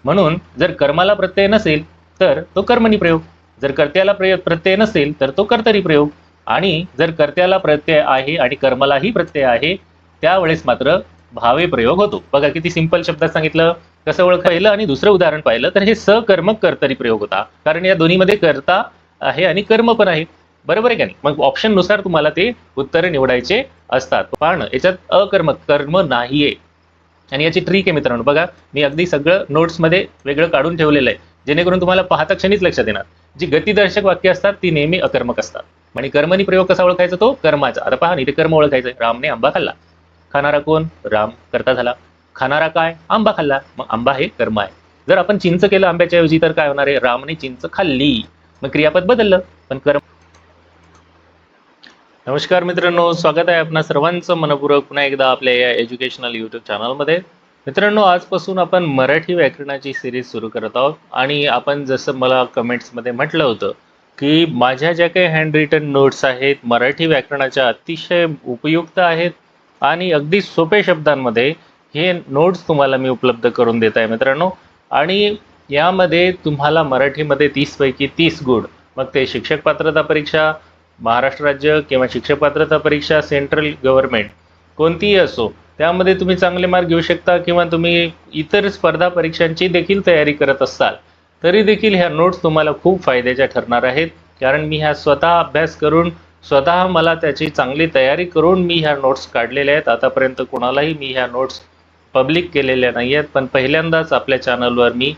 म्हणून जर कर्माला प्रत्यय नसेल तर तो कर्मणी प्रयोग, जर कर्त्याला प्रत्यय नसेल तर तो कर्तरी प्रयोग, आणि जर कर्त्याला प्रत्यय आहे आणि कर्मालाही प्रत्यय आहे त्यावेळेस मात्र भावे प्रयोग होतो. बघा किती सिंपल शब्दात सांगितलं. कसं ओळखायलं आणि दुसरं उदाहरण पाहिलं तर हे सकर्मक कर्तरी प्रयोग होता, कारण या दोन्हीमध्ये कर्ता आहे आणि कर्म पण आहे. बरोबर आहे का नाही? मग ऑप्शन नुसार तुम्हाला ते उत्तर निवडायचे असतात. पण याच्यात अकर्मक कर्म नाहीये, आणि याची ट्रिक आहे मित्रांनो. बघा मी अगदी सगळं नोट्समध्ये वेगळं काढून ठेवलेलं आहे, जेणेकरून तुम्हाला पाहता क्षणीच लक्षात येणार. जी गतिदर्शक वाक्य असतात ती नेहमी अकर्मक असतात. आणि कर्मणी प्रयोग कसा ओळखायचा? तो कर्माचा. आता पहा, इथे कर्म ओळखायचं. रामने आंबा खाल्ला. खाणारा कोण? राम, कर्ता झाला. खाणारा काय? आंबा खाल्ला. मग आंबा हे कर्म आहे. जर आपण चिंच केलं आंब्याच्या ऐवजी तर काय होणार आहे? रामने चिंच खाल्ली. मग क्रियापद बदललं, पण कर्म. नमस्कार मित्रांनो, स्वागत आहे आपणा सर्वांचं मनपूर्वक पुन्हा एकदा आपल्या या एज्युकेशनल यूट्यूब चॅनलमध्ये. मित्रांनो, आजपासून आपण मराठी व्याकरणाची सिरीज सुरू करत आहोत. आणि आपण जसं मला कमेंट्समध्ये म्हटलं होतं की माझ्या ज्या काही हँड रिटन नोट्स आहेत मराठी व्याकरणाच्या अतिशय उपयुक्त आहेत आणि अगदी सोप्या शब्दांमध्ये हे नोट्स तुम्हाला मी उपलब्ध करून देत आहे मित्रांनो. आणि यामध्ये तुम्हाला मराठीमध्ये 30 पैकी 30 गुण, मग ते शिक्षक पात्रता परीक्षा, महाराष्ट्र राज्य किंवा शिक्षक पात्रता परीक्षा, सेंट्रल गव्हर्नमेंट कोणतीही असो, त्यामध्ये तुम्ही चांगले मार्क घेऊ शकता. किंवा तुम्ही इतर स्पर्धा परीक्षांची देखील तयारी करत असाल तरी देखील ह्या नोट्स तुम्हाला खूप फायद्याच्या ठरणार आहेत. कारण मी ह्या स्वतः अभ्यास करून, स्वतः मला त्याची चांगली तयारी करून मी ह्या नोट्स काढलेल्या आहेत. आतापर्यंत कोणालाही मी ह्या नोट्स पब्लिक केलेल्या नाही आहेत, पण पहिल्यांदाच आपल्या चॅनलवर मी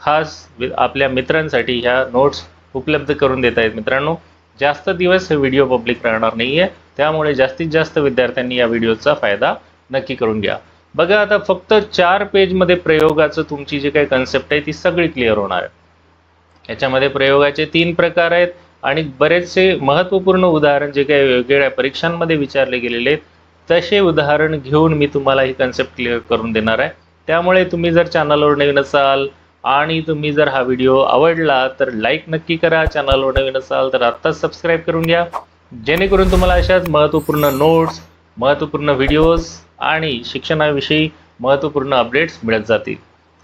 खास आपल्या मित्रांसाठी ह्या नोट्स उपलब्ध करून देत आहेत मित्रांनो. जास्त दिवस हे व्हिडिओ पब्लिक राहणार नाही आहे, त्यामुळे जास्तीत जास्त विद्यार्थ्यांनी या व्हिडिओचा फायदा नक्की करून घ्या. बघा आता फक्त 4 पेजमध्ये प्रयोगाचं तुमची जी काही कन्सेप्ट आहे ती सगळी क्लिअर होणार आहे. याच्यामध्ये प्रयोगाचे 3 प्रकार आहेत आणि बरेचसे महत्त्वपूर्ण उदाहरण जे काही वेगवेगळ्या परीक्षांमध्ये विचारले गेलेले आहेत तसे उदाहरण घेऊन मी तुम्हाला ही कन्सेप्ट क्लिअर करून देणार आहे. त्यामुळे तुम्ही जर चॅनलवर नवीन असाल आणि तुम्ही जर हा व्हिडिओ आवडला तर लाईक नक्की करा. चॅनलवर नवीन असाल तर आत्ताच सबस्क्राईब करून घ्या, जेणेकरून तुम्हाला अशाच महत्त्वपूर्ण नोट्स, महत्त्वपूर्ण व्हिडिओज आणि शिक्षणाविषयी महत्त्वपूर्ण अपडेट्स मिळत जातील.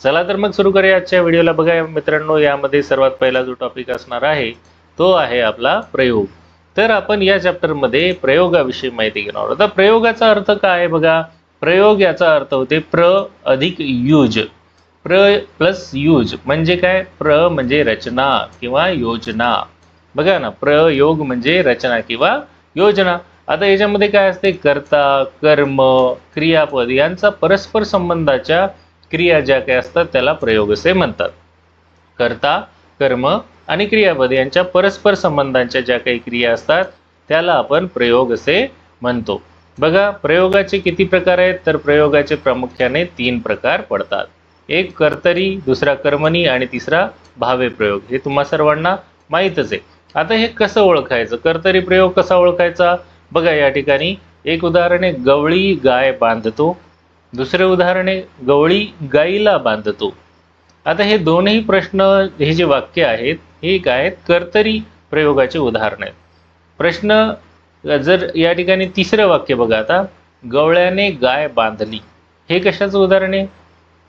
चला तर मग सुरू करूया आजच्या व्हिडिओला. बघा मित्रांनो, यामध्ये सर्वात पहिला जो टॉपिक असणार आहे तो आहे आपला प्रयोग. तर आपण या चॅप्टरमध्ये प्रयोगाविषयी माहिती घेणार आहोत. आता प्रयोगाचा अर्थ काय आहे बघा. प्रयोग याचा अर्थ होते प्र अधिक यूज. प्र प्लस यूज म्हणजे काय? प्र म्हणजे रचना किंवा योजना. बघा ना, प्रयोग म्हणजे रचना किंवा योजना. आता याच्यामध्ये काय असते? कर्ता, कर्म, क्रियापद यांचा परस्पर संबंधाच्या क्रिया ज्या काही असतात त्याला प्रयोग असे म्हणतात. कर्ता, कर्म आणि क्रियापद यांच्या परस्पर संबंधांच्या ज्या काही क्रिया असतात त्याला आपण प्रयोग असे म्हणतो. बघा प्रयोगाचे किती प्रकार आहेत? तर प्रयोगाचे प्रामुख्याने 3 प्रकार पडतात. एक कर्तरी, दुसरा कर्मणी आणि तिसरा भावे प्रयोग. हे तुम्हा सर्वांना माहीतच आहे. आता हे कसं ओळखायचं? कर्तरी प्रयोग कसा ओळखायचा? बघा या ठिकाणी एक उदाहरण आहे, गवळी गाय बांधतो. दुसरे उदाहरण आहे, गवळी गाईला बांधतो. आता हे दोनही प्रश्न, हे जे वाक्य आहेत हे काय आहेत? कर्तरी प्रयोगाचे उदाहरण आहेत. प्रश्न जर या ठिकाणी तिसरं वाक्य बघा, आता गवळ्याने गाय बांधली, हे कशाचं उदाहरण आहे?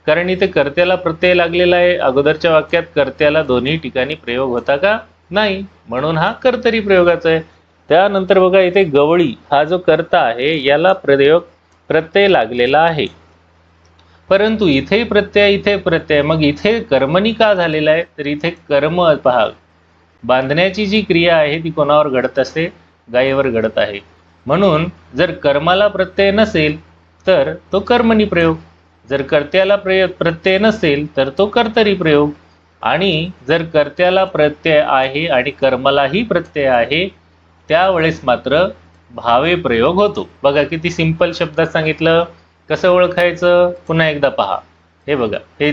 कारण इथे कर्त्याला प्रत्यय लागलेला आहे. अगोदरच्या वाक्यात कर्त्याला दोन्ही ठिकाणी प्रयोग होता का? नाही, म्हणून हा कर्तरी प्रयोगाचा आहे. त्यानंतर बघा इथे गवळी हा जो कर्ता आहे याला प्रत्यय लागलेला आहे, परंतु इथे प्रत्यय, इथे प्रत्यय, मग इथे कर्मणी का झालेला आहे? तर इथे कर्म पहा, बांधण्याची जी क्रिया आहे ती कोणावर घडत असते? गायीवर घडत आहे. म्हणून जर कर्माला प्रत्यय नसेल तर तो कर्मणी प्रयोग, जर कर्त्याला प्रत्यय नसेल तर तो कर्तरी प्रयोग, आणि जर कर्त्याला प्रत्यय आहे आणि कर्मालाही प्रत्यय आहे त्यावेळेस मात्र भावे प्रयोग होतो. बघा किती सिंपल शब्दात सांगितलं. कसं ओळखायचं? पुन्हा एकदा पहा. हे बघा, हे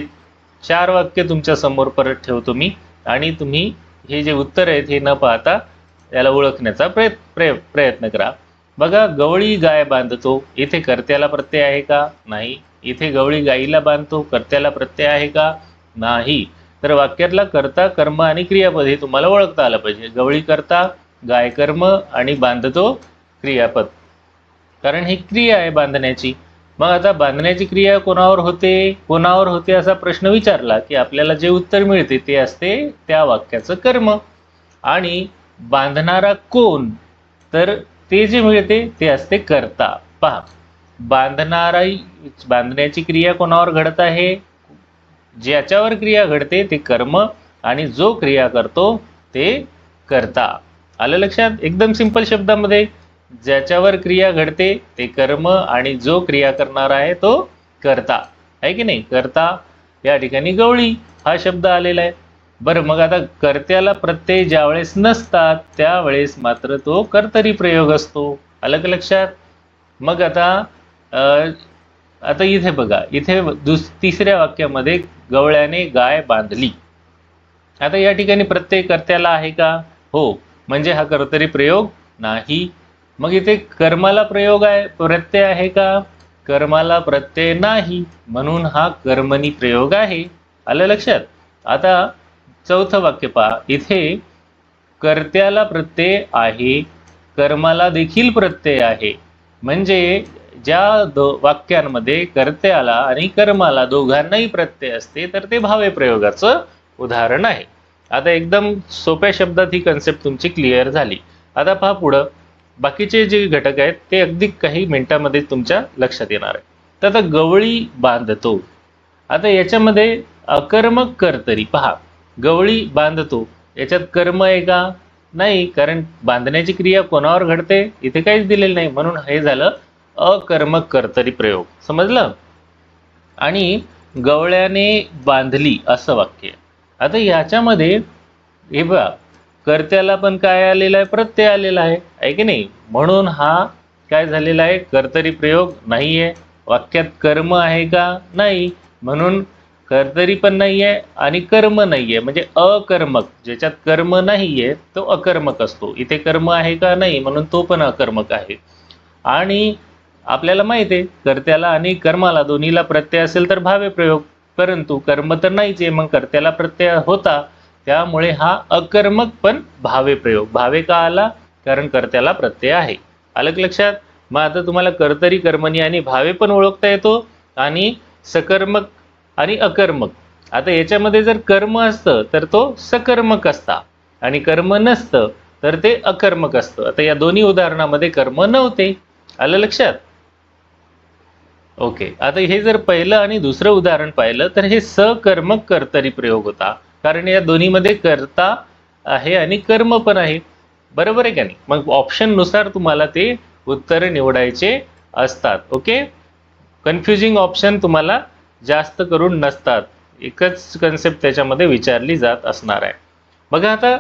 4 वाक्य तुमच्या समोर परत ठेवतो मी, आणि तुम्ही हे जे उत्तर आहेत हे न पाहता याला ओळखण्याचा प्रयत्न करा. बघा, गवळी गाय बांधतो, इथे कर्त्याला प्रत्यय आहे का? नाही. इथे गवळी गाईला बांधतो, कर्त्याला प्रत्यय आहे का? नाही. तर वाक्यातला कर्ता, कर्म आणि क्रियापद हे तुम्हाला ओळखता आलं पाहिजे. गवळी कर्ता, गाय कर्म आणि बांधतो क्रियापद, कारण ही क्रिया आहे बांधण्याची. मग आता बांधण्याची क्रिया कोणावर होते असा प्रश्न विचारला की आपल्याला जे उत्तर मिळते ते असते त्या वाक्याचं कर्म. आणि बांधणारा कोण, तर ते जे मिळते ते असते कर्ता. पहा, बांधण्याची क्रिया कोणावर घडत आहे, ज्याच्यावर क्रिया घडते ते कर्म आणि जो क्रिया करतो ते कर्ता. आलं लक्षात? एकदम सिंपल शब्दामध्ये, ज्याच्यावर क्रिया घडते ते कर्म आणि जो क्रिया करणार आहे तो कर्ता, आहे की नाही. कर्ता या ठिकाणी गवळी हा शब्द आलेला आहे. बरं, मग आता कर्त्याला प्रत्यय ज्यावेळेस नसतात त्यावेळेस मात्र तो कर्तरी प्रयोग असतो. आलं का लक्षात? मग आता इथे बघा, इथे तिसऱ्या वाक्यामध्ये गवळ्याने गाय बांधली. आता या ठिकाणी प्रत्यय कर्त्याला आहे का? हो, म्हणजे हा कर्तरी प्रयोग नाही. मग इथे कर्माला प्रत्यय आहे का? कर्माला प्रत्यय नाही, म्हणून हा कर्मणी प्रयोग आहे. आलं लक्षात? आता चौथं वाक्य पहा, इथे कर्त्याला प्रत्यय आहे, कर्माला देखील प्रत्यय आहे. म्हणजे ज्या वाक्यांमध्ये कर्त्याला आणि कर्माला दोघांनाही प्रत्यय असते तर ते भावे प्रयोगाचं उदाहरण आहे. आता एकदम सोप्या शब्दात ही कन्सेप्ट तुमची क्लिअर झाली. आता पहा पुढं बाकीचे जे घटक आहेत ते अगदी काही मिनिटांमध्ये तुमच्या लक्षात येणार आहे. तर आता गवळी बांधतो, आता याच्यामध्ये अकर्मक कर्तरी. पहा, गवळी बांधतो याच्यात कर्म आहे का? नाही, कारण बांधण्याची क्रिया कोणावर घडते इथे काहीच दिलेलं नाही, म्हणून हे झालं अकर्मक कर्तरी प्रयोग. समजलं? आणि गवळ्याने बांधली असं वाक्य. आता याच्यामध्ये हे बघा, कर्त्याला पण काय आलेलं आहे? प्रत्यय आलेला आहे की नाही, म्हणून हा काय झालेला आहे? कर्तरी प्रयोग नाहीये. वाक्यात कर्म आहे का? नाही, म्हणून कर्तरी पण नाहीये आणि कर्म नाहीये, म्हणजे अकर्मक. ज्याच्यात कर्म नाहीये तो अकर्मक असतो. इथे कर्म आहे का? नाही, म्हणून तो पण अकर्मक आहे. आणि आपल्याला माहिती आहे कर्त्याला आणि कर्माला दोन्हीला प्रत्यय असेल तर भावे प्रयोग, परंतु कर्म तर नाहीच आहे, मग कर्त्याला प्रत्यय होता, त्यामुळे हा अकर्मक पण भावे प्रयोग. भावे का आला? कारण कर्त्याला प्रत्यय आहे. आलं लक्षात? मग आता तुम्हाला कर्तरी, कर्मणी आणि भावे पण ओळखता येतो आणि सकर्मक आणि अकर्मक. आता याच्यामध्ये जर कर्म असतं तर तो सकर्मक असता आणि कर्म नसतं तर ते अकर्मक असतं. आता या दोन्ही उदाहरणामध्ये कर्म नव्हते. आलं लक्षात? ओके, आता हे जर पहिलं आणि दुसरं उदाहरण पाहिलं तर हे सकर्मक कर्तरी प्रयोग होता, कारण या दोन्हीमध्ये कर्ता आहे आणि कर्म पण आहे. बरोबर आहे का नाही? मग ऑप्शन नुसार तुम्हाला ते उत्तर निवडायचे असतात. ओके, कन्फ्युजिंग ऑप्शन तुम्हाला जास्त करून नसतात, एकच कन्सेप्ट त्याच्यामध्ये विचारली जात असणार आहे. बघा, आता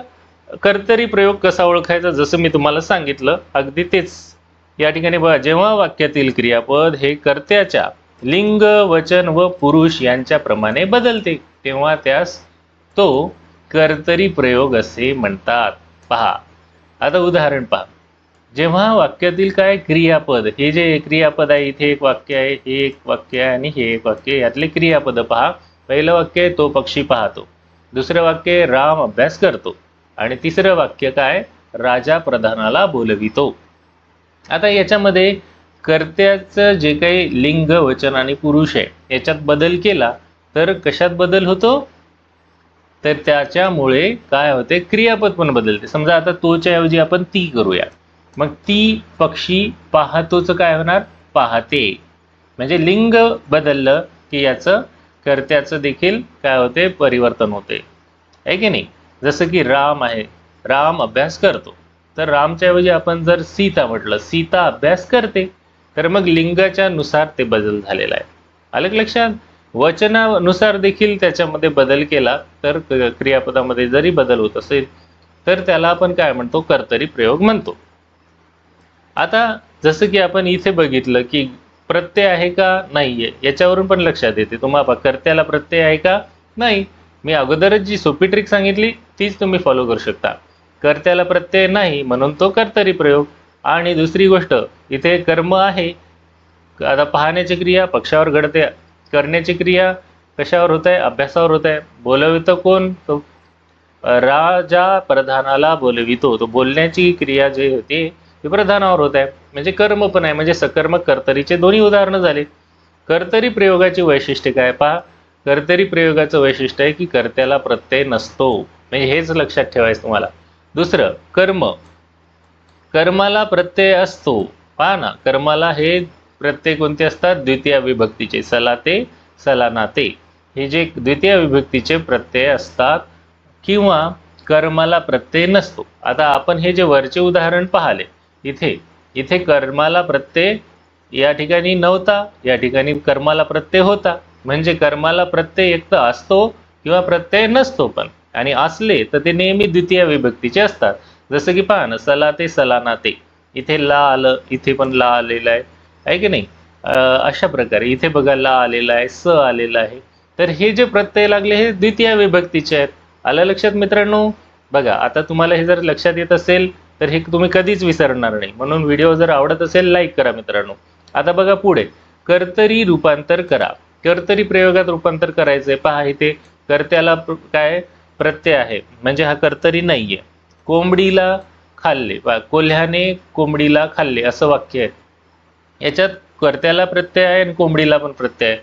कर्तरी प्रयोग कसा ओळखायचा, जसं मी तुम्हाला सांगितलं अगदी तेच या ठिकाणी बघा. जेव्हा वाक्यातील क्रियापद हे कर्त्याच्या लिंग, वचन व पुरुष यांच्याप्रमाणे बदलते तेव्हा त्यास तो कर्तरी प्रयोग असे म्हणतात. पहा, आता उदाहरण पहा. जेव्हा वाक्यातील काय क्रियापद, हे जे क्रियापद आहे, इथे एक वाक्य आहे, हे एक वाक्य आहे आणि हे एक वाक्य, यातले क्रियापद पहा. पहिलं वाक्य आहे तो पक्षी पाहतो, दुसरं वाक्य आहे राम अभ्यास करतो आणि तिसरं वाक्य काय? राजा प्रधानाला बोलवितो. आता याच्यामध्ये कर्त्याचं जे काही लिंग, वचन आणि पुरुष आहे याच्यात बदल केला तर कशात बदल होतो? तर त्याच्यामुळे काय होते? क्रियापद पण बदलते. समजा आता तोच्या ऐवजी आपण ती करूया, मग ती पक्षी पाहतोच काय होणार? पाहते. म्हणजे लिंग बदललं की याचं कर्त्याचं देखील काय होते? परिवर्तन होते, आहे की नाही. जसं की राम आहे, राम अभ्यास करतो, तर रामच्या ऐवजी आपण जर सीता म्हटलं, सीता अभ्यास करते, तर मग लिंगाच्या नुसार ते बदल झालेला आहे. आलं लक्षात? वचनानुसार देखील त्याच्यामध्ये बदल केला तर क्रियापदामध्ये जरी बदल होत असेल तर त्याला आपण काय म्हणतो? कर्तरी प्रयोग म्हणतो. आता जसं की आपण इथे बघितलं की प्रत्यय आहे का? नाहीये, याच्यावरून पण लक्षात येते. तुम्हाला कर्त्याला प्रत्यय आहे का? नाही. मी अगोदरच जी सोपी ट्रिक सांगितली तीच तुम्ही फॉलो करू शकता. कर्त्याला प्रत्यय नाही म्हणून तो कर्तरी प्रयोग. आणि दुसरी गोष्ट, इथे कर्म आहे. आता पाहण्याची क्रिया पक्षावर घडते, करण्याची क्रिया कशावर होत आहे? अभ्यासावर होत आहे. बोलवितो कोण? तो राजा प्रधानाला बोलवितो. तो बोलण्याची क्रिया जी होती ती प्रधानावर होत आहे, म्हणजे कर्म पण आहे. म्हणजे सकर्मक कर्तरीचे दोन्ही उदाहरणं झाले. कर्तरी प्रयोगाची वैशिष्ट्ये काय पहा. कर्तरी प्रयोगाचं वैशिष्ट्य आहे की कर्त्याला प्रत्यय नसतो, म्हणजे हेच लक्षात ठेवायचं तुम्हाला. दुसरं कर्म, कर्माला प्रत्यय असतो. पहा ना, कर्माला हे प्रत्यय कोणते असतात, द्वितीय विभक्तीचे, सलाते सलानाते, हे जे द्वितीय विभक्तीचे प्रत्यय असतात. किंवा कर्माला प्रत्यय नसतो. आता आपण हे जे वरचे उदाहरण पाहिले, इथे इथे कर्माला प्रत्यय या ठिकाणी नव्हता, या ठिकाणी कर्माला प्रत्यय होता. म्हणजे कर्माला प्रत्यय एक तर असतो किंवा प्रत्यय नसतो पण, आणि असले तर ते नेहमी द्वितीय विभक्तीचे असतात. जसं की पहा ना, सलाते सलानाते, इथे ला आलं, इथे पण ला आलेला आहे की नाही. अशा प्रकारे इथे बघा ला आलेला आहे, स आलेला आहे. तर हे जे प्रत्यय लागले हे द्वितीय विभक्तीचे आहेत. आलं लक्षात मित्रांनो. बघा आता तुम्हाला हे जर लक्षात येत असेल तर हे तुम्ही कधीच विसरणार नाही. म्हणून व्हिडिओ जर आवडत असेल लाईक करा मित्रांनो. आता बघा पुढे, कर्तरी रूपांतर करा. कर्तरी प्रयोगात रूपांतर करायचंय. पहा इथे कर्त्याला काय प्रत्यय आहे, म्हणजे हा कर्तरी नाहीये. कोंबडीला खाल्ले, कोल्ह्याने कोंबडीला खाल्ले असं वाक्य आहे. याच्यात कर्त्याला प्रत्यय आहे आणि कोंबडीला पण प्रत्यय आहे,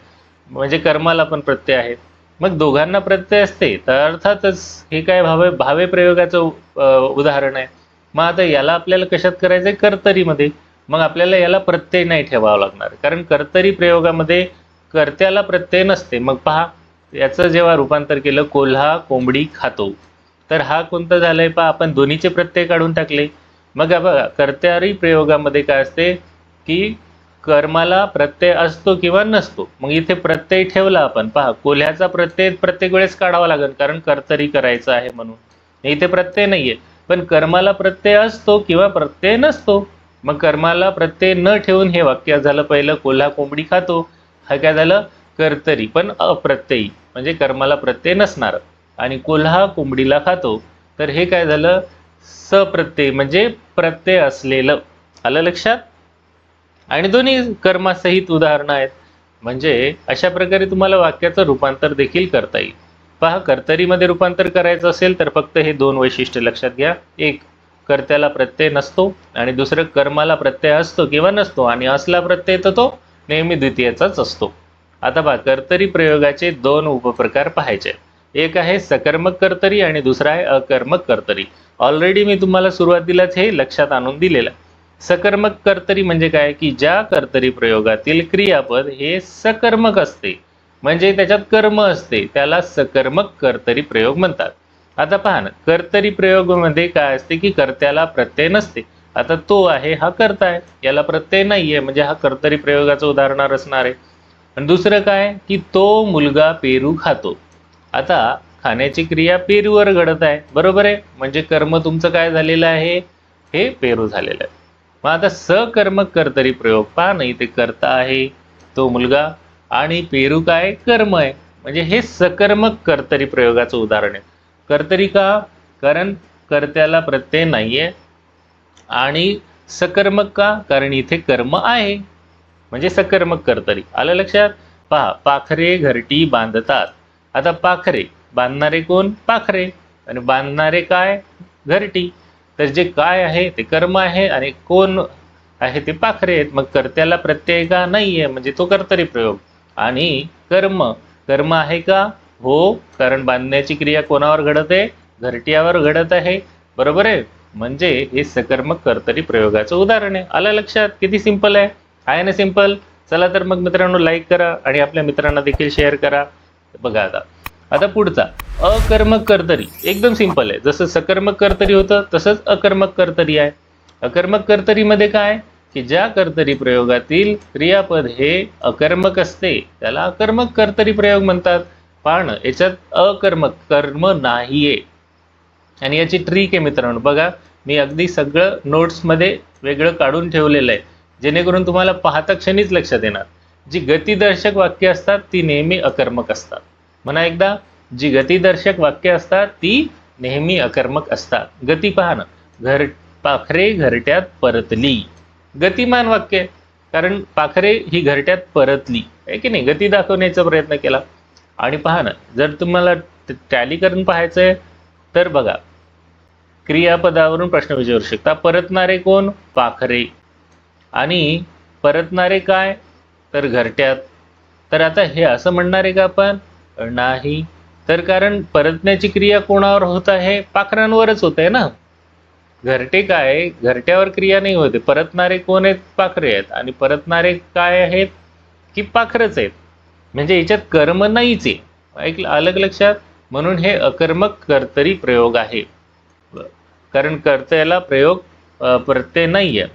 म्हणजे कर्माला पण प्रत्यय आहे. मग दोघांना प्रत्यय असते तर अर्थातच हे काय भावे प्रयोगाचं उदाहरण आहे. मग आता याला आपल्याला कशात करायचंय, कर्तरीमध्ये. मग आपल्याला याला प्रत्यय नाही ठेवावा लागणार, कारण कर्तरी प्रयोगामध्ये कर्त्याला प्रत्यय नसते. मग पहा, याचं जेव्हा रूपांतर केलं, कोल्हा कोंबडी खातो, तर हा कोणता झालाय पहा, आपण दोन्हीचे प्रत्यय काढून टाकले. मग बघा कर्त्यारी प्रयोगामध्ये काय असते की कर्माला प्रत्यय असतो किंवा नसतो. मग इथे प्रत्यय ठेवला आपण, पहा कोल्ह्याचा प्रत्यय प्रत्येक वेळेस काढावा लागेल, कारण कर्तरी करायचं आहे म्हणून. इथे प्रत्यय नाहीये, पण कर्माला प्रत्यय असतो किंवा प्रत्यय नसतो. मग कर्माला प्रत्यय न ठेवून हे वाक्य झालं पहिलं, कोल्हा कोंबडी खातो. हा काय झालं, कर्तरी पण अप्रत्ययी, म्हणजे कर्माला प्रत्यय नसणार. आणि कोल्हा कोंबडीला खातो, तर हे काय झालं, सप्रत्यय, म्हणजे प्रत्यय असलेलं. आलं लक्षात. आणि दोन्ही कर्मासहित उदाहरणं आहेत. म्हणजे अशा प्रकारे तुम्हाला वाक्याचं रूपांतर देखील करता येईल. पहा, कर्तरीमध्ये रूपांतर करायचं असेल तर फक्त हे दोन वैशिष्ट्य लक्षात घ्या. एक, कर्त्याला प्रत्यय नसतो, आणि दुसरं कर्माला प्रत्यय असतो किंवा नसतो, आणि असला प्रत्यय तर तो नेहमी द्वितीयचाच असतो. आता पहा, कर्तरी प्रयोगाचे दोन उपप्रकार पाहायचे. एक आहे सकर्मक कर्तरी आणि दुसरा आहे अकर्मक कर्तरी. ऑलरेडी मी तुम्हाला सुरुवातीलाच हे लक्षात आणून दिलेलं आहे. सकर्मक कर्तरी म्हणजे काय, की ज्या कर्तरी प्रयोगातील क्रियापद हे सकर्मक असते, म्हणजे त्याच्यात कर्म असते, त्याला सकर्मक कर्तरी प्रयोग म्हणतात. आता पहा ना, कर्तरी प्रयोगामध्ये काय असते की कर्त्याला प्रत्यय नसते. आता तो आहे, हा कर्ता आहे, याला प्रत्यय नाहीये, म्हणजे हा कर्तरी प्रयोगाचं उदाहरण असणार आहे. आणि दुसरं काय की तो मुलगा पेरू खातो. आता खाण्याची क्रिया पेरूवर घडत आहे, बरोबर आहे, म्हणजे कर्म तुमचं काय झालेलं आहे, हे पेरू झालेलं आहे. मग आता सकर्मक कर्तरी प्रयोग पहा ना, इथे कर्ता आहे तो मुलगा, आणि पेरू काय कर्म आहे, म्हणजे हे सकर्मक कर्तरी प्रयोगाचं उदाहरण आहे. कर्तरी का, कारण कर्त्याला प्रत्यय नाहीये. आणि सकर्मक का, कारण इथे कर्म आहे, म्हणजे सकर्मक कर्तरी. आलं लक्षात. पहा, पाखरे घरटी बांधतात. आता पाखरे बांधणारे कोण, पाखरे, आणि बांधणारे काय, घरटी. तर जे काय आहे ते कर्म आहे, आणि कोण आहे ते पाखरे आहेत. मग कर्त्याला प्रत्यय का, नाहीये, म्हणजे तो कर्तरी प्रयोग. आणि कर्म, कर्म आहे का, हो, कारण बांधण्याची क्रिया कोणावर घडत आहे, घरट्यावर घडत आहे, बरोबर आहे. म्हणजे हे सकर्मक कर्तरी प्रयोगाचं उदाहरण आहे. आलं लक्षात. किती सिंपल आहे ना सिंपल. चला तर मग मित्रांनो, लाईक करा आणि आपल्या मित्रांना देखील शेअर करा. बघा आता आता पुढचा अकर्मक कर्तरी एकदम सिंपल आहे. जसं सकर्मक कर्तरी होतं तसंच अकर्मक कर्तरी आहे. अकर्मक कर्तरीमध्ये काय की ज्या कर्तरी प्रयोगातील क्रियापद हे अकर्मक असते त्याला अकर्मक कर्तरी प्रयोग म्हणतात. पण याच्यात अकर्मक कर्म नाहीये, आणि याची ट्रिक आहे मित्रांनो. बघा, मी अगदी सगळं नोट्समध्ये वेगळं काढून ठेवलेलं आहे, जेणेकरून तुम्हाला पाहता क्षणीच लक्षात येणार. जी गतिदर्शक वाक्य असतात ती नेहमी अकर्मक असतात. म्हणा एकदा, जी गतिदर्शक वाक्य असतात ती नेहमी अकर्मक असतात. गती पहा ना, पाखरे घरट्यात परतली, गतिमान वाक्य, कारण पाखरे ही घरट्यात परतली आहे की नाही, गती दाखवण्याचा प्रयत्न केला. आणि पहा ना, जर तुम्हाला टॅली करून पाहायचंय तर बघा, क्रियापदावरून प्रश्न विचारू शकता. परतणारे कोण, पाखरे, आणि परतणारे काय तर घरट्यात. तर आता हे असं म्हणणार आहे का आपण? नाही. तर कारण परतण्याची क्रिया कोणावर होत आहे? पाखरांवरच होत आहे ना. घरटे काय, घरट्यावर क्रिया नाही होते. परतणारे कोण आहेत? पाखरे आहेत. आणि परतणारे काय आहेत? की पाखरच आहेत. म्हणजे याच्यात कर्म नाहीच आहे. अलग लक्षात. म्हणून हे अकर्मक कर्तरी प्रयोग आहे. कारण कर्त्याला प्रयोग प्रत्यय नाही आहे.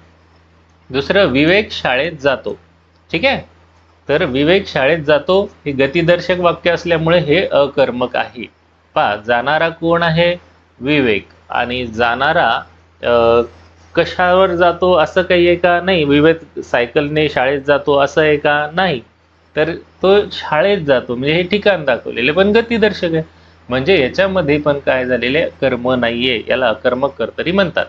दुसरं, विवेक शाळेत जातो. ठीक आहे. तर विवेक शाळेत जातो हे गतिदर्शक वाक्य असल्यामुळे हे अकर्मक आहे. पहा, जाणारा कोण आहे? विवेक. आणि जाणारा कशावर जातो असं काही आहे का? नाही. विवेक सायकलने शाळेत जातो असं आहे का? नाही. तर तो शाळेत जातो म्हणजे हे ठिकाण दाखवलेले पण गतिदर्शक आहे. म्हणजे याच्यामध्ये पण काय झालेले? कर्म नाहीये. याला अकर्मक कर्तरी म्हणतात.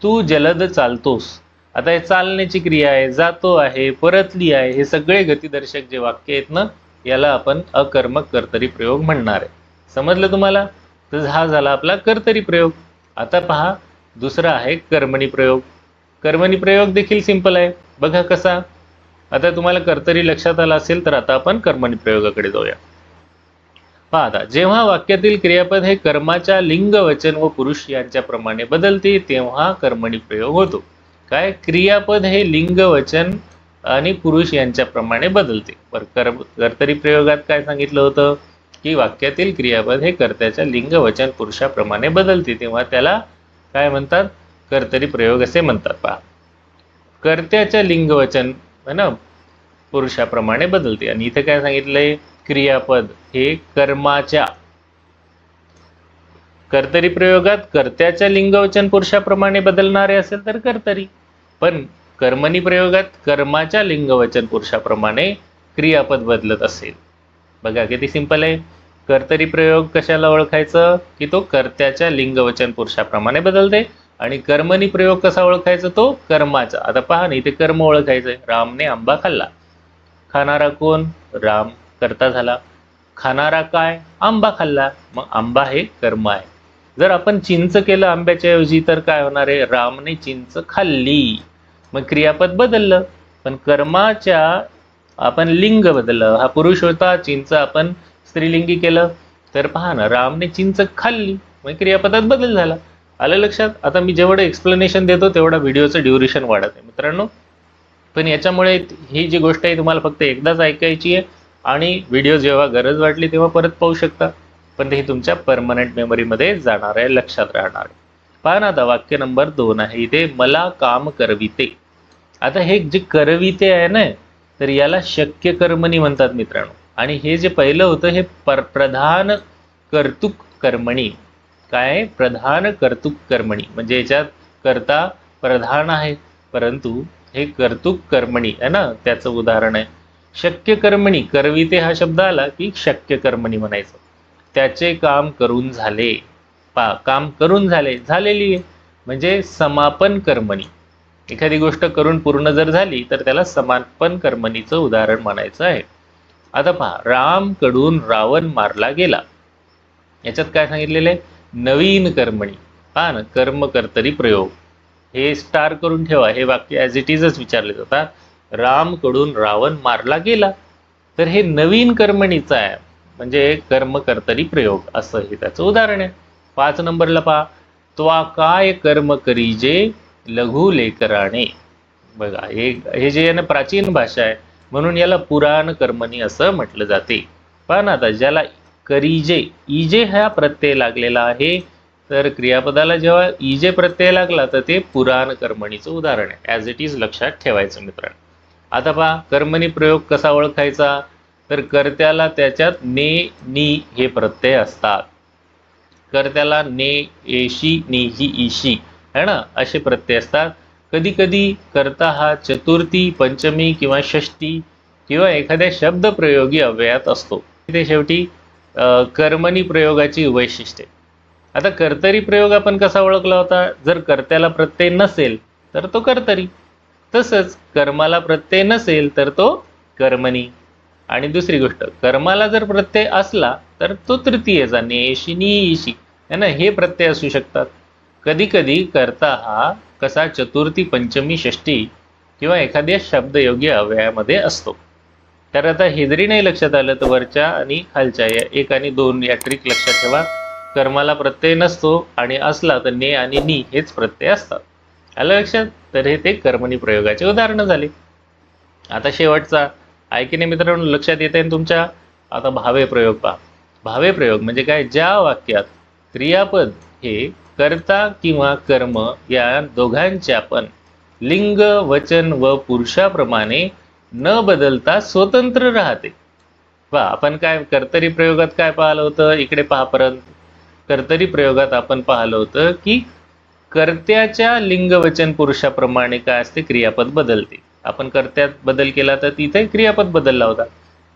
तू जलद चालतोस. आता हे चालण्याची क्रिया आहे, जातो आहे, परतली आहे, हे सगळे गतिदर्शक जे वाक्य आहेत ना, याला आपण अकर्मक कर्तरी प्रयोग म्हणणार आहे. समजलं तुम्हाला? तर हा झाला आपला कर्तरी प्रयोग. आता पहा, दुसरा आहे कर्मणी प्रयोग. कर्मणी प्रयोग देखील सिंपल आहे. बघा कसा. आता तुम्हाला कर्तरी लक्षात आला असेल तर आता आपण कर्मणी प्रयोगाकडे जाऊया. पहा आता, जेव्हा वाक्यातील क्रियापद हे कर्माच्या लिंग, वचन व पुरुष यांच्या प्रमाणे बदलते तेव्हा कर्मणी प्रयोग होतो. काय? क्रियापद हे लिंग, वचन आणि पुरुष यांच्या प्रमाणे बदलते. कर्तरी प्रयोगात काय सांगितलं होतं? की वाक्यातील क्रियापद हे कर्त्याच्या लिंग, वचन, पुरुषाप्रमाणे बदलते तेव्हा त्याला काय म्हणतात? कर्तरी प्रयोग असे म्हणतात. पहा, कर्त्याच्या लिंग, वचन है ना पुरुषाप्रमाणे बदलते. आणि इथे काय सांगितलंय? क्रियापद हे कर्माच्या. कर्तरी प्रयोगात कर्त्याच्या लिंगवचन पुरुषाप्रमाणे बदलणारे असेल तर कर्तरी. पण कर्मणी प्रयोगात कर्माच्या लिंगवचन पुरुषाप्रमाणे क्रियापद बदलत असेल. बघा किती सिंपल आहे. कर्तरी प्रयोग कशाला ओळखायचं? की तो कर्त्याच्या लिंगवचन पुरुषाप्रमाणे बदलते. आणि कर्मणी प्रयोग कसा ओळखायचा? तो कर्माचा. आता पहा ना, इथे कर्म ओळखायचंय. रामने आंबा खाल्ला. खाणारा कोण? राम. कर्ता झाला. खाणारा काय? आंबा खाल्ला. मग आंबा हे कर्म आहे. जर आपण चिंच केलं आंब्याच्या ऐवजी तर काय होणार आहे? रामने चिंच खाल्ली. मग क्रियापद बदललं. पण कर्माच्या आपण लिंग बदललं. हा पुरुष होता, चिंच आपण स्त्रीलिंगी केलं. तर पहा ना, रामने चिंच खाल्ली. मग क्रियापदात बदल झाला. आलं लक्षात? आता मी जेवढं एक्सप्लेनेशन देतो तेवढा व्हिडिओचं ड्युरेशन वाढत आहे मित्रांनो. पण याच्यामुळे ही जी गोष्ट आहे तुम्हाला फक्त एकदाच ऐकायची आहे. आणि व्हिडिओ जेव्हा गरज वाटली तेव्हा परत पाहू शकता. पण ते तुमच्या परमनंट मेमरीमध्ये जाणार आहे, लक्षात राहणार आहे. पहा ना, आता वाक्य नंबर 2 आहे इथे, मला काम करविते. आता हे जे करविते आहे ना, तर याला शक्य कर्मणी म्हणतात मित्रांनो. आणि हे जे पहिलं होतं हे प्रधान कर्तुक कर्मणी. काय? प्रधान कर्तुक कर्मणी. म्हणजे याच्यात कर्ता प्रधान आहे, परंतु हे कर्तुक कर्मणी आहे ना, त्याचं उदाहरण आहे. शक्य कर्मणी, करविते हा शब्द आला की शक्य कर्मणी म्हणायचं. त्याचे काम करून झाले. पा, काम करून झाले, झालेली आहे. म्हणजे समापन कर्मणी. एखादी गोष्ट करून पूर्ण जर झाली तर त्याला समापन कर्मणीचं उदाहरण म्हणायचं आहे. आता पहा, राम कडून रावण मारला गेला. याच्यात काय सांगितलेलं आहे? नवीन कर्मणी. पहा ना, कर्म कर्तरी प्रयोग. हे स्टार करून ठेवा. हे वाक्य ॲज इट इजच विचारले जातात. राम कडून रावण मारला गेला. तर हे नवीन कर्मणीचं आहे. म्हणजे कर्म कर्तरी प्रयोग असं हे त्याचं उदाहरण आहे. 5 नंबरला पहा, त्वा काय कर्म करीजे लघु लेकराने. बघा, हे जे आहे ना प्राचीन भाषा आहे, म्हणून याला पुराण कर्मणी असं म्हटलं जाते. पहा ना, आता ज्याला करीजे, इजे हा प्रत्यय लागलेला आहे, तर क्रियापदाला जेव्हा इजे प्रत्यय लागला तर ते पुराण कर्मणीचं उदाहरण आहे. ॲज इट इज लक्षात ठेवायचं मित्रांनो. आता पहा, कर्मणी प्रयोग कसा ओळखायचा? तर कर्त्याला त्याच्यात ने, नी हे प्रत्यय असतात. कर्त्याला ने, एशी, नीही, ईशी है ना असे प्रत्यय असतात. कधी कधी कर्ता हा चतुर्थी, पंचमी किंवा षष्टी किंवा एखाद्या शब्द प्रयोगी अव्ययात असतो. ते शेवटी कर्मणी प्रयोगाची वैशिष्ट्ये. आता कर्तरी प्रयोग आपण कसा ओळखला होता? जर कर्त्याला प्रत्यय नसेल तर तो कर्तरी. तसंच कर्माला प्रत्यय नसेल तर तो कर्मणी. आणि दुसरी गोष्ट, कर्माला जर प्रत्यय असला तर तो तृतीयचा, नेशी, नीशी है ना, हे प्रत्यय असू शकतात. कधी कधी कर्ता हा कसा चतुर्थी, पंचमी, षष्टी किंवा एखाद्या शब्दयोगी अव्ययामध्ये असतो. तर आता हे जरी नाही लक्षात आलं तर वरच्या आणि खालच्या या 1 आणि 2 या ट्रिक लक्षात ठेवा. कर्माला प्रत्यय नसतो आणि असला तर ने आणि नी हेच प्रत्यय असतात. आलं लक्षात? तर हे ते कर्मणी प्रयोगाचे उदाहरण झाले. आता शेवटचा आहे की नाही मित्रांनो, लक्षात येत आहे तुमच्या? आता भावे प्रयोग पहा. भावे प्रयोग म्हणजे काय? ज्या वाक्यात क्रियापद हे कर्ता किंवा कर्म या दोघांच्या पण लिंग वचन व पुरुषाप्रमाणे न बदलता स्वतंत्र राहते. पहा आपण काय कर्तरी प्रयोगात काय पाहिलं होतं? इकडे पहा परत. कर्तरी प्रयोगात आपण पाहिलं होतं की कर्त्याच्या लिंग वचन पुरुषाप्रमाणे काय असते? क्रियापद बदलते. आपण कर्त्यात बदल केला तर तिथे क्रियापद बदलला होता.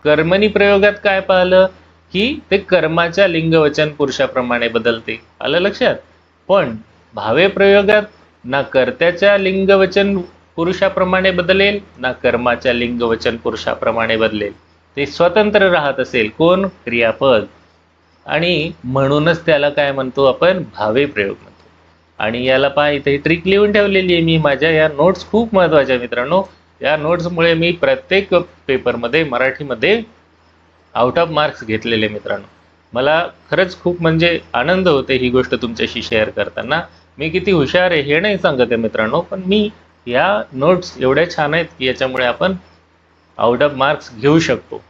कर्मणी प्रयोगात काय पाहिलं की ते कर्माच्या लिंग वचन पुरुषाप्रमाणे बदलते. आलं लक्षात? पण भावे प्रयोगात ना कर्त्याच्या लिंग वचन पुरुषाप्रमाणे बदलेल ना कर्माच्या लिंग वचन पुरुषाप्रमाणे बदलेल. ते स्वतंत्र राहत असेल. कोण? क्रियापद. आणि म्हणूनच त्याला काय म्हणतो आपण? भावे प्रयोग म्हणतो. आणि याला पहा इथे ट्रिक लिहून ठेवलेली आहे मी माझ्या. या नोट्स खूप महत्त्वाच्या मित्रांनो. या नोट्समुळे मी प्रत्येक पेपरमध्ये मराठीमध्ये आउट ऑफ मार्क्स घेतलेले मित्रांनो. मला खरंच खूप म्हणजे आनंद होते ही गोष्ट तुमच्याशी शेअर करताना. मी किती हुशार आहे हे नाही सांगत आहे मित्रांनो, पण मी या नोट्स एवढ्या छान आहेत की याच्यामुळे आपण आउट ऑफ मार्क्स घेऊ शकतो.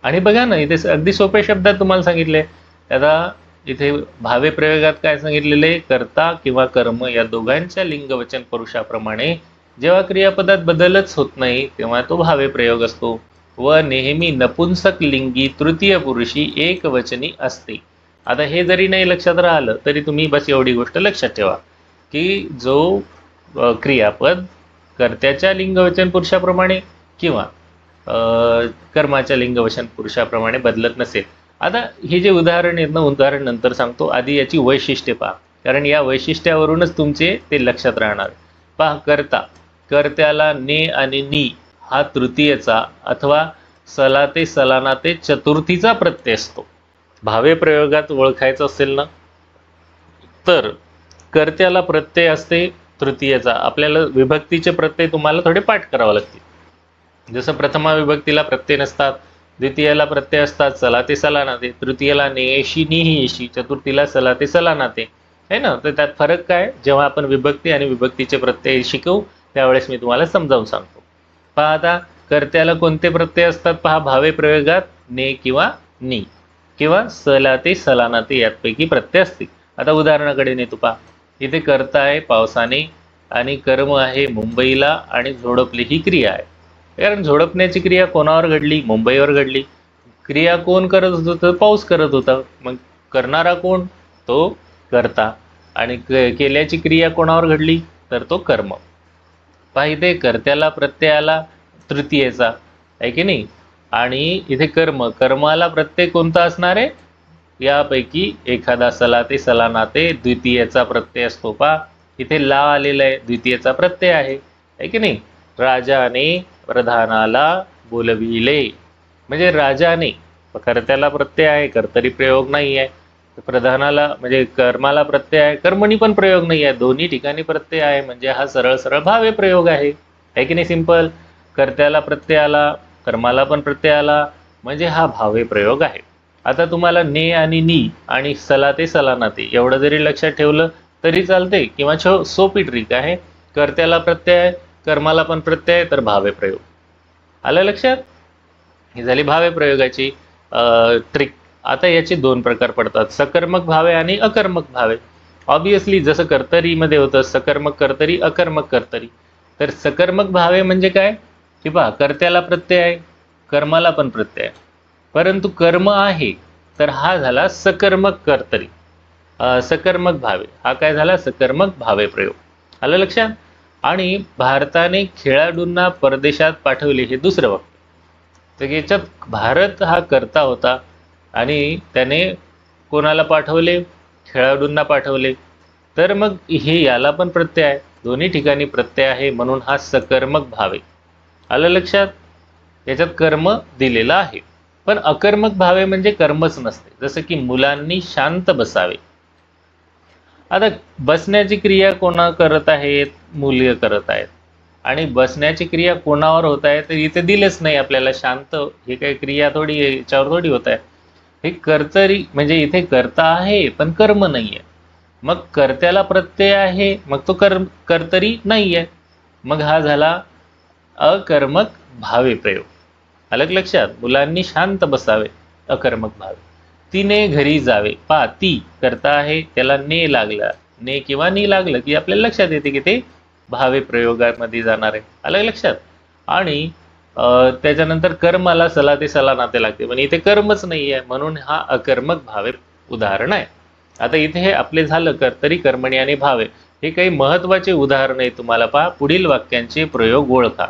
आणि बघा ना इथे अगदी सोप्या शब्दात तुम्हाला सांगितले. आता इथे भावे प्रयोगात काय सांगितलेले? कर्ता किंवा कर्म या दोघांच्या लिंग वचन पुरुषाप्रमाणे जेव्हा क्रियापदात बदलच होत नाही तेव्हा तो भावे प्रयोग असतो व नेहमी नपुंसक लिंगी तृतीय पुरुषी एकवचनी असते. आता हे जरी नाही लक्षात राहिलं तरी तुम्ही बस एवढी गोष्ट लक्षात ठेवा की जो क्रियापद कर्त्याच्या लिंगवचन पुरुषाप्रमाणे किंवा कर्माच्या लिंगवचन पुरुषाप्रमाणे बदलत नसेल. आता हे जे उदाहरण आहेत ना, उदाहरण नंतर सांगतो, आधी याची वैशिष्ट्ये पहा, कारण या वैशिष्ट्यावरूनच तुमचे ते लक्षात राहणार. पहा, कर्ता, कर्त्याला ने आणि नी हा तृतीयचा अथवा सला ते सलाना ते चतुर्थीचा प्रत्यय असतो. भावे प्रयोगात ओळखायचं असेल ना तर कर्त्याला प्रत्यय असते तृतीयचा. आपल्याला विभक्तीचे प्रत्यय तुम्हाला थोडे पाठ करावे लागतील. जसं प्रथमा विभक्तीला प्रत्यय नसतात, द्वितीयाला प्रत्यय असतात सला ते सलानाते, तृतीयाला नेशी निही येशी, चतुर्थीला सला ते सलानाते आहे ना. तर त्यात फरक काय? जेव्हा आपण विभक्ती आणि विभक्तीचे प्रत्यय शिकवू त्यावेळेस मी तुम्हाला समजावून सांगतो. पहा आता कर्त्याला कोणते प्रत्यय असतात? पहा, भावे प्रयोगात ने किंवा नी किंवा सला ते सलानाते यापैकी प्रत्यय असतील. आता उदाहरणाकडे नेतो पहा. इथे कर्ता आहे पावसाने आणि कर्म आहे मुंबईला आणि झोडपली ही क्रिया आहे. कारण झोडपण्याची क्रिया कोणावर घडली? मुंबईवर घडली. क्रिया कोण करत होतं? पाऊस करत होता. मग करणारा कोण? तो कर्ता. आणि केल्याची क्रिया कोणावर घडली? तर तो कर्म. पहा इथे कर्त्याला प्रत्यय आला तृतीयेचा आहे की नाही, आणि इथे कर्म, कर्माला प्रत्यय कोणता असणार आहे? यापैकी एखादा सला ते सलानाते द्वितीयेचा प्रत्यय असतो. पहा इथे ला आलेला आहे, द्वितीयेचा प्रत्यय आहे की नाही. राजाने प्रधानाला बोलविले, म्हणजे राजाने, कर्त्याला प्रत्यय आहे, कर्तरी प्रयोग नाही आहे. प्रधानाला म्हणजे कर्माला प्रत्यय आहे, कर्मणी पण प्रयोग नाही आहे, दोन्ही ठिकाणी प्रत्यय आहे, म्हणजे हा सरळ सरळ भावे प्रयोग आहे की नाही. सिंपल. कर्त्याला प्रत्यय आला, कर्माला पण प्रत्यय आला, म्हणजे हा भावे प्रयोग आहे. आता तुम्हाला ने आणि नी आणि सला ते सलानाते एवढं जरी लक्षात ठेवलं तरी चालते, किंवा सोपी ट्रिक आहे. कर्त्याला प्रत्यय, कर्माला पण प्रत्यय, तर भावे प्रयोग. आलं लक्षात? ही झाली भावे प्रयोगाची ट्रिक. आता याचे दोन प्रकार पडतात, सकर्मक भावे आणि अकर्मक भावे. ऑब्विसली जसं कर्तरीमध्ये होतं सकर्मक कर्तरी, अकर्मक कर्तरी. तर सकर्मक भावे म्हणजे काय की पहा, कर्त्याला प्रत्यय आहे, कर्माला पण प्रत्यय आहे, परंतु कर्म आहे, तर हा झाला सकर्मक कर्तरी. सकर्मक भावे हा काय झाला? सकर्मक भावे प्रयोग. आलं लक्षात? आणि भारताने खेळाडूंना परदेशात पाठवले हे दुसरं वाक्य. तर याच्यात भारत हा कर्ता होता आणि त्याने कोणाला पाठवले? खेळाडूंना पाठवले. तर मग हे याला पण प्रत्यय आहे, दोन्ही ठिकाणी प्रत्यय आहे, म्हणून हा सकर्मक भावे. आलं लक्षात? याच्यात कर्म दिलेला आहे. पण अकर्मक भावे म्हणजे कर्मच नसते, जसं की मुलांनी शांत बसावे. आता बसण्याची क्रिया कोणा करत आहेत? मुले करत आहेत. आणि बसण्याची क्रिया कोणावर होत आहे तर इथे दिलेच नाही आपल्याला. शांत हे काही क्रिया थोडी आहे, याच्यावर थोडी होत आहे. हे कर्तरी म्हणजे इथे कर्ता आहे पण कर्म नाही आहे. मग कर्त्याला प्रत्यय आहे मग तो कर्तरी नाही आहे. मग हा झाला अकर्मक भावे प्रयोग. अलग लक्षात. मुलांनी शांत बसावे, अकर्मक भावे. तिने घरी जावे. पा ती करता आहे, त्याला ने लागला, ने किंवा नी लागलं की आपल्याला लक्षात येते की ते भावे प्रयोगामध्ये जाणार आहे. अलग लक्षात. आणि त्याच्यानंतर कर्माला सला ते सला नाते लागते, पण इथे कर्मच नाही आहे म्हणून हा अकर्मक भावे उदाहरण आहे. आता इथे हे आपले झालं कर्तरी, कर्मणी आणि भावे. हे काही महत्वाचे उदाहरण आहे. तुम्हाला पहा पुढील वाक्यांचे प्रयोग ओळखा.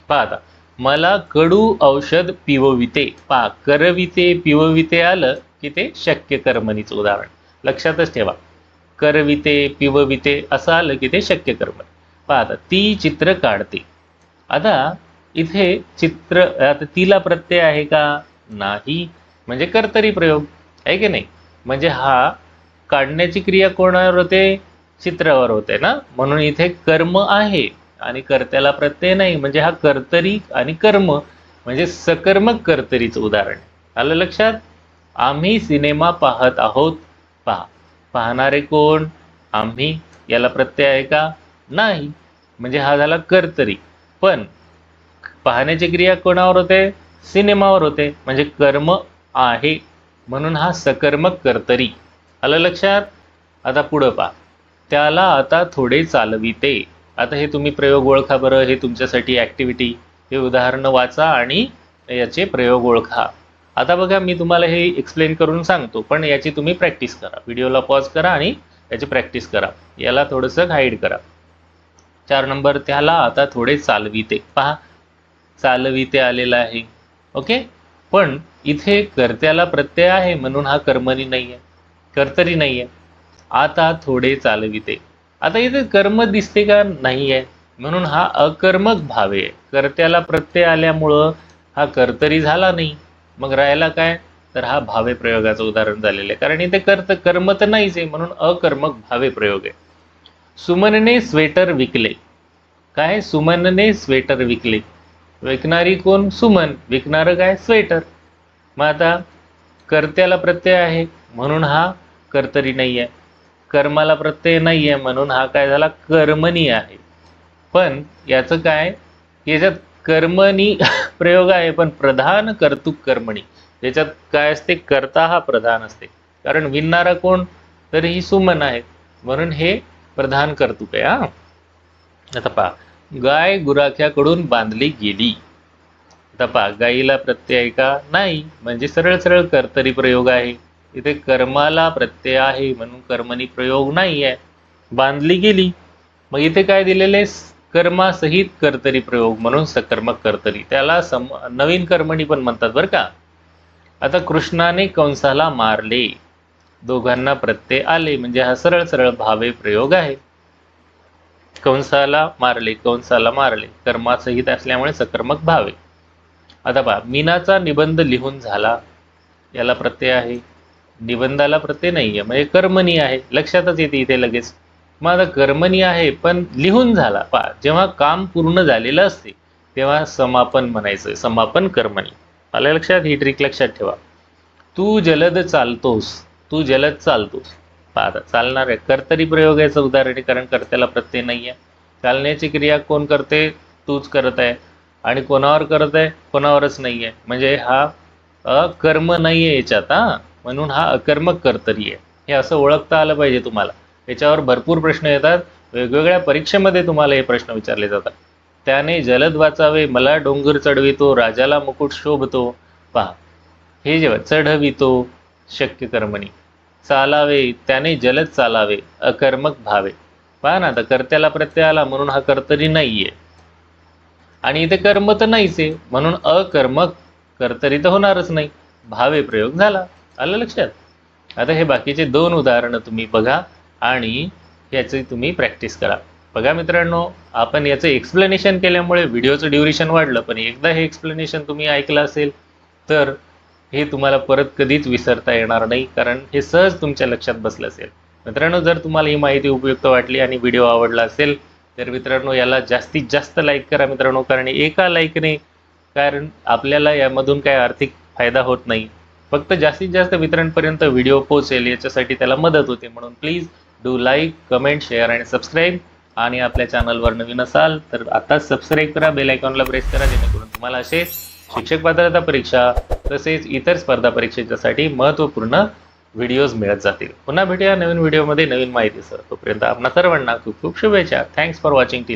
पहा आता, मला कडू औषध पिवविते. पहा करविते पिवविते आलं की ते शक्य कर्मणीचं उदाहरण. लक्षातच ठेवा. करविते पिवविते असं आलं की ते शक्य कर्म. पहा आता, ती चित्र काढते. आता इथे चित्र, आता तिला प्रत्यय आहे का? नाही, म्हणजे कर्तरी प्रयोग आहे की नाही. म्हणजे हा काढण्याची क्रिया कोणावर होते? चित्रावर होते ना, म्हणून इथे कर्म आहे आणि कर्त्याला प्रत्यय नाही, म्हणजे हा कर्तरी आणि कर्म म्हणजे सकर्मक कर्तरीचं उदाहरण. आलं लक्षात. आम्ही सिनेमा पाहत आहोत. पहा, पाहणारे कोण? आम्ही. याला प्रत्यय आहे का? नाही, म्हणजे हा झाला कर्तरी. पण पाहण्याची क्रिया कोणावर होते? सिनेमावर होते, म्हणजे कर्म आहे म्हणून हा सकर्मक कर्तरी. आलं लक्षात. आता पुढं पहा. त्याला आता थोडे चालविते. आता हे तुम्ही प्रयोग ओळखा बरं. हे तुमच्यासाठी ॲक्टिव्हिटी. हे उदाहरणं वाचा आणि याचे प्रयोग ओळखा. आता बघा, मी तुम्हाला हे एक्सप्लेन करून सांगतो, पण याची तुम्ही प्रॅक्टिस करा. व्हिडिओला पॉज करा आणि याची प्रॅक्टिस करा. याला थोडंसं हाईड करा. 4 नंबर, त्याला आता थोडे चालविते. पहा, चालविते आलेला आहे. ओके. पण इथे कर्त्याला प्रत्यय आहे म्हणून हा कर्मणी नाही आहे, कर्तरी नाही आहे. आता थोडे चालविते. आता इथे कर्म दिसते का? नाही आहे, म्हणून हा अकर्मक भावे आहे. कर्त्याला प्रत्यय आल्यामुळं हा कर्तरी झाला नाही. मग राहिला काय? तर हा भावे प्रयोगाचं उदाहरण झालेलं आहे, कारण इथे कर्म तर नाहीच आहे म्हणून अकर्मक भावे प्रयोग आहे. सुमनने स्वेटर विकले. काय? सुमनने स्वेटर विकले. विकणारी कोण? सुमन. विकणारं काय? स्वेटर. मग आता कर्त्याला प्रत्यय आहे म्हणून हा कर्तरी नाही आहे. कर्माला प्रत्यय नाही आहे म्हणून हा काय झाला? कर्मणी आहे. पण याचं काय? याच्यात कर्मणी प्रयोग आहे पण प्रधान कर्तुक कर्मणी. याच्यात काय असते? कर्ता हा प्रधान असते, कारण विणणारा कोण? तर ही सुमन आहे म्हणून हे प्रधान कर्तुक आहे. हा, आता पहा, गाय गुराख्याकडून बांधली गेली. आता पहा, गाईला प्रत्यय आहे का? नाही, म्हणजे सरळ सरळ कर्तरी प्रयोग आहे. इथे कर्माला प्रत्यय आहे म्हणून कर्मणी प्रयोग नाही आहे. बांधली गेली, मग इथे काय दिलेले? कर्मासहित कर्तरी प्रयोग म्हणून सकर्मक कर्तरी. त्याला नवीन कर्मणी पण म्हणतात बरं का. आता कृष्णाने कंसाला मारले. दोघांना प्रत्यय आले म्हणजे हा सरळ सरळ भावे प्रयोग आहे. कंसाला मारले, कंसाला मारले, कर्मासहित असल्यामुळे सकर्मक भावे. आता पहा, मीनाचा निबंध लिहून झाला. याला प्रत्यय आहे, निबंधाला प्रत्यय नाही आहे, म्हणजे कर्मणी आहे. लक्षातच येते इथे लगेच. मग आता कर्मणी आहे पण लिहून झाला. पहा, जेव्हा काम पूर्ण झालेलं असते तेव्हा समापन म्हणायचं. समापन कर्मणी. आलं लक्षात. ही ट्रिक लक्षात ठेवा. तू जलद चालतोस. तू जलद चालतोस. पहा, आता चालणार आहे, कर्तरी प्रयोगाचं उदाहरण आहे, कारण कर्त्याला प्रत्यय नाही आहे. चालण्याची क्रिया कोण करते? तूच करत आहे. आणि कोणावर करत आहे? कोणावरच नाही आहे, म्हणजे हा अकर्म नाही आहे याच्यात. हा, म्हणून हा अकर्मक कर्तरी आहे. हे असं ओळखता आलं पाहिजे तुम्हाला. याच्यावर भरपूर प्रश्न येतात. वेगवेगळ्या परीक्षेमध्ये तुम्हाला हे प्रश्न विचारले जातात. त्याने जलद वाचावे, मला डोंगर चढवितो, राजाला मुकुट शोभतो. पहा, हे जेव्हा चढवितो शक्य कर्मणी, चालावे त्याने जलद चालावे अकर्मक भावे. पहा ना, आता कर्त्याला प्रत्यय आला म्हणून हा कर्तरी नाहीये आणि इथे कर्म तर नाहीच आहे म्हणून अकर्मक कर्तरी तर होणारच नाही. भावे प्रयोग झाला. आलं लक्षात. आता हे बाकीचे 2 उदाहरणं तुम्ही बघा आणि याची तुम्ही प्रॅक्टिस करा. बघा मित्रांनो, आपण याचं एक्सप्लेनेशन केल्यामुळे व्हिडिओचं ड्युरेशन वाढलं, पण एकदा हे एक्सप्लेनेशन तुम्ही ऐकलं असेल तर हे तुम्हाला परत कधीच विसरता येणार नाही, कारण हे सहज तुमच्या लक्षात बसलं असेल. मित्रांनो, जर तुम्हाला ही माहिती उपयुक्त वाटली आणि व्हिडिओ आवडला असेल तर मित्रांनो याला जास्तीत जास्त लाईक करा मित्रांनो, कारण एका लाईकने कारण आपल्याला यामधून काही आर्थिक फायदा होत नाही, फक्त जास्तीत जास्त मित्रांपर्यंत व्हिडिओ पोहोचेल याच्यासाठी त्याला मदत होते. म्हणून please do like, comment, share आणि सबस्क्राईब. आणि आपल्या चॅनलवर नवीन असाल तर आताच सबस्क्राईब करा, बेल आयकॉनला प्रेस करा, जेणेकरून तुम्हाला असे शिक्षक पात्रता परीक्षा तसेच इतर स्पर्धा परीक्षेच्यासाठी महत्त्वपूर्ण व्हिडिओज मिळत जातील. पुन्हा भेटूया नवीन व्हिडिओमध्ये नवीन माहितीसह. तोपर्यंत आपणा सर्वांना खूप खूप शुभेच्छा. Thanks for watching till